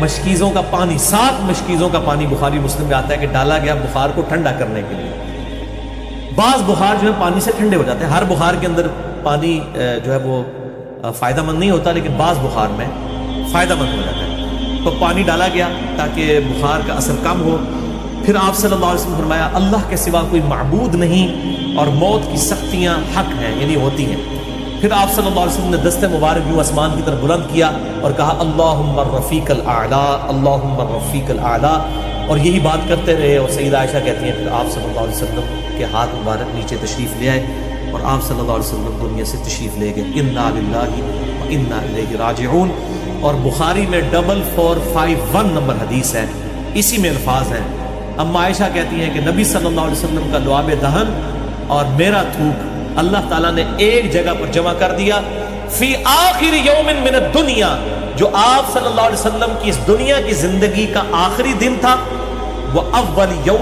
مشکیزوں کا پانی، 7 مشکیزوں کا پانی بخاری مسلم میں آتا ہے کہ ڈالا گیا بخار کو ٹھنڈا کرنے کے لیے۔ بعض بخار جو ہے پانی سے ٹھنڈے ہو جاتے ہیں، ہر بخار کے اندر پانی جو ہے وہ فائدہ مند نہیں ہوتا، لیکن بعض بخار میں فائدہ مند ہو جاتا ہے۔ تو پانی ڈالا گیا تاکہ بخار کا اثر کم ہو۔ پھر آپ صلی اللہ علیہ وسلم فرمایا اللہ کے سوا کوئی معبود نہیں اور موت کی سختیاں حق ہیں، یعنی ہوتی ہیں۔ پھر آپ صلی اللہ علیہ وسلم نے دست مبارک یوں آسمان کی طرف بلند کیا اور کہا اللہم الرفیق الاعلی، اللہم الرفیق الاعلی، اور یہی بات کرتے رہے۔ اور سیدہ عائشہ کہتی ہیں پھر آپ صلی اللہ علیہ وسلم کے ہاتھ مبارک نیچے تشریف لے آئے اور آپ صلی اللہ علیہ وسلم دنیا سے تشریف لے گئے۔ انا للہ و انا الیہ راجعون۔ اور بخاری میں 4451 نمبر حدیث ہے، اسی میں الفاظ ہیں۔ اما عائشہ کہتی ہیں کہ نبی صلی اللہ علیہ وسلم کا لعاب دہن اور میرا تھوک اللہ تعالیٰ نے ایک جگہ پر جمع کر دیا، فی آخر یوم من الدنیا، جو آپ صلی اللہ علیہ وسلم کی اس دنیا کی زندگی کا آخری دن تھا، وہ اول یوم